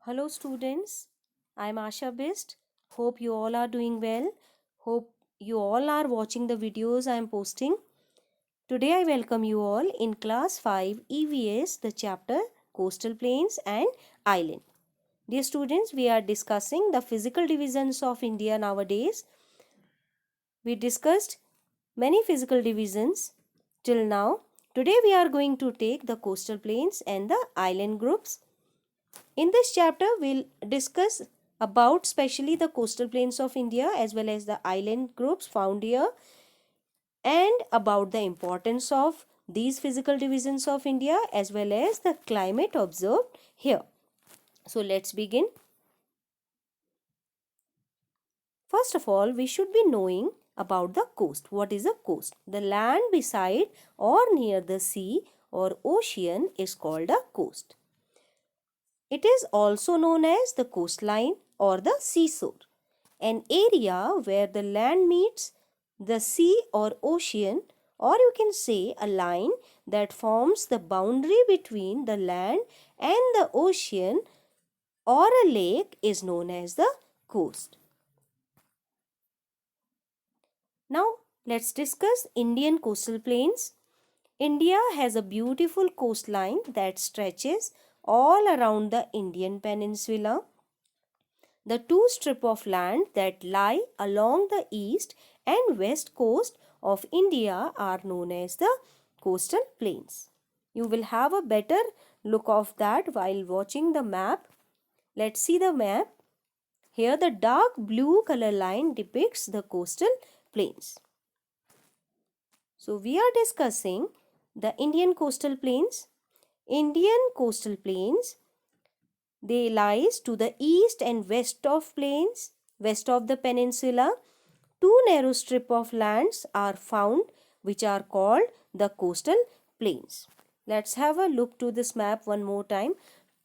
Hello students, I am Asha Bist. Hope you all are doing well. Hope you all are watching the videos I am posting. Today I welcome you all in class 5 EVS, the chapter Coastal Plains and Island. Dear students, we are discussing the physical divisions of India nowadays. We discussed many physical divisions till now. Today we are going to take the coastal plains and the island groups. In this chapter, we'll discuss about specially the coastal plains of India as well as the island groups found here, and about the importance of these physical divisions of India as well as the climate observed here. So let's begin. First of all, we should be knowing about the coast. What is a coast? The land beside or near the sea or ocean is called a coast. It is also known as the coastline or the seashore, an area where the land meets the sea or ocean, or you can say a line that forms the boundary between the land and the ocean or a lake is known as the coast. Now let's discuss Indian coastal plains. India has a beautiful coastline that stretches all around the Indian peninsula. The two strips of land that lie along the east and west coast of India are known as the coastal plains. You will have a better look of that while watching the map. Let's see the map. Here the dark blue color line depicts the coastal plains. So we are discussing the Indian coastal plains. Indian coastal plains, they lies to the east and west of the peninsula. Two narrow strip of lands are found which are called the coastal plains. Let's have a look to this map one more time.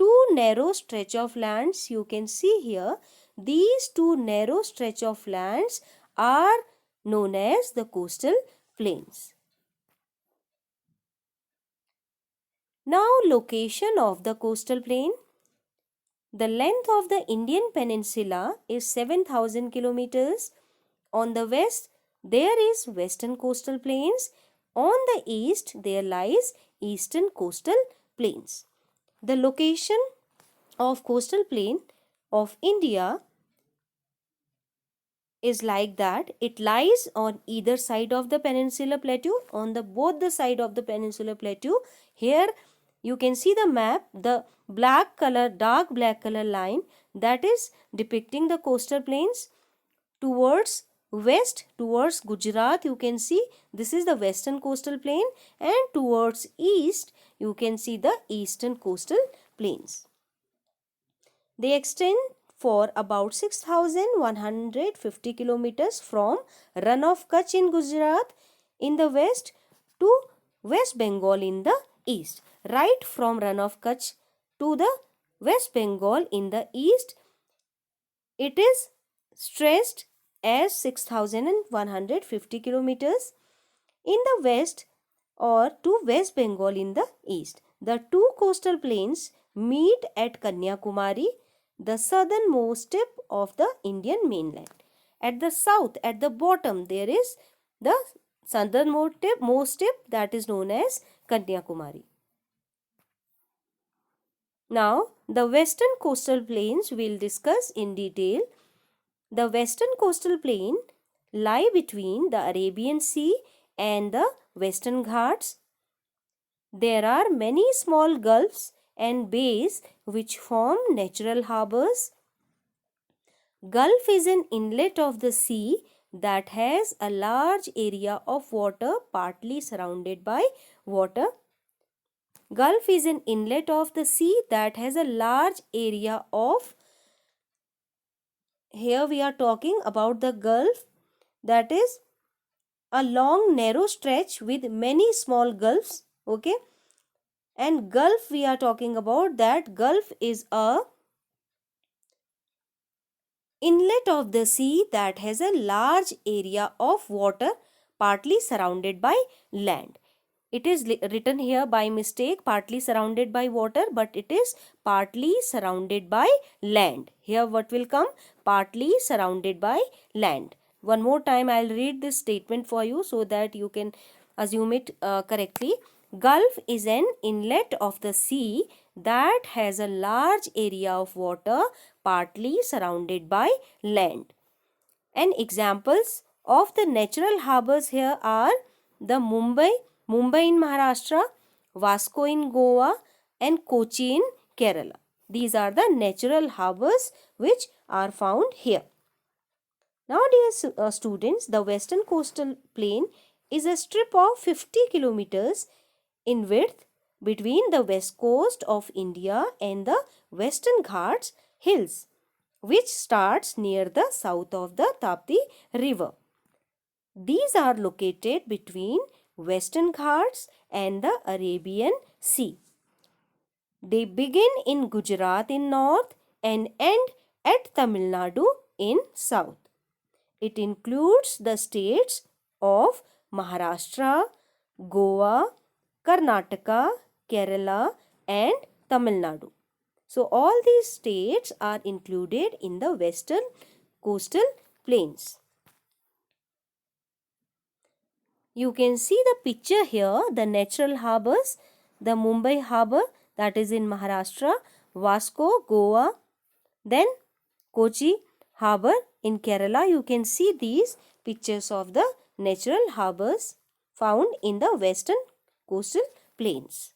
Two narrow stretch of lands you can see here. These two narrow stretch of lands are known as the coastal plains. Now location of the coastal plain. The length of the Indian peninsula is 7,000 kilometers. On the west, there is western coastal plains. On the east, there lies eastern coastal plains. The location of coastal plain of India is like that. It lies on either side of the peninsular plateau, on the both the side of the peninsular plateau. Here you can see the map, the black color, dark black color line that is depicting the coastal plains. Towards west, towards Gujarat, you can see this is the western coastal plain, and towards east you can see the eastern coastal plains. They extend for about 6,150 kilometers from Rann of Kutch in Gujarat in the west to West Bengal in the east. Right from Rann of Kutch to the West Bengal in the east, it is stretched as 6,150 kilometers. In the west or to West Bengal in the east, the two coastal plains meet at Kanyakumari, the southernmost tip of the Indian mainland. At the south, at the bottom, there is the southernmost tip that is known as Kanyakumari. Now, the western coastal plains we'll discuss in detail. The western coastal plain lie between the Arabian Sea and the Western Ghats. There are many small gulfs and bays which form natural harbors. Gulf is an inlet of the sea that has a large area of water partly surrounded by water. Gulf is an inlet of the sea that has a large area of, here we are talking about the Gulf, that is a long narrow stretch with many small gulfs. Okay, and Gulf we are talking about, that Gulf is a inlet of the sea that has a large area of water partly surrounded by land. It is written here by mistake, partly surrounded by water, but it is partly surrounded by land. Here what will come? Partly surrounded by land. One more time I'll read this statement for you so that you can assume it correctly. Gulf is an inlet of the sea that has a large area of water partly surrounded by land. And examples of the natural harbors here are the Mumbai in Maharashtra, Vasco in Goa, and Kochi in Kerala. These are the natural harbors which are found here. Now dear students, the Western Coastal Plain is a strip of 50 kilometers in width between the west coast of India and the Western Ghats hills, which starts near the south of the Tapti river. These are located between Western Ghats and the Arabian Sea. They begin in Gujarat in north and end at Tamil Nadu in south. It includes the states of Maharashtra, Goa, Karnataka, Kerala, and Tamil Nadu. So all these states are included in the Western Coastal Plains. You can see the picture here, the natural harbors, the Mumbai harbor that is in Maharashtra, Vasco, Goa, then Kochi harbor in Kerala. You can see these pictures of the natural harbors found in the Western Coastal Plains.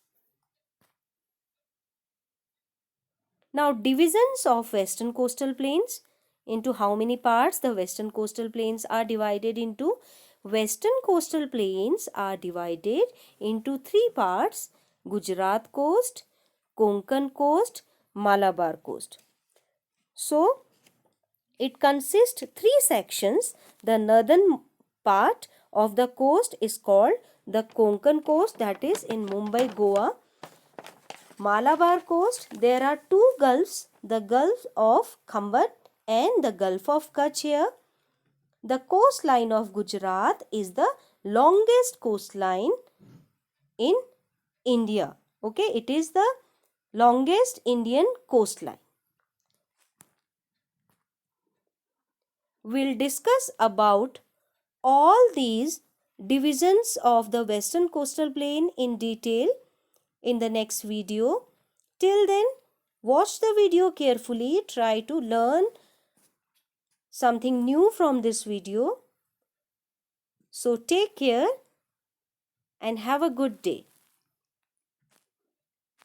Now divisions of Western Coastal Plains. Into how many parts the Western Coastal Plains are divided into? Western Coastal Plains are divided into 3 parts: Gujarat Coast, Konkan Coast, Malabar Coast. So, it consists 3 sections. The northern part of the coast is called the Konkan Coast, that is in Mumbai, Goa. Malabar Coast, there are 2 gulfs, the Gulf of Khambat and the Gulf of Kutch here. The coastline of Gujarat is the longest coastline in India. Okay, it is the longest Indian coastline. We'll discuss about all these divisions of the Western Coastal Plain in detail in the next video. Till then, watch the video carefully. Try to learn something new from this video. So take care and have a good day.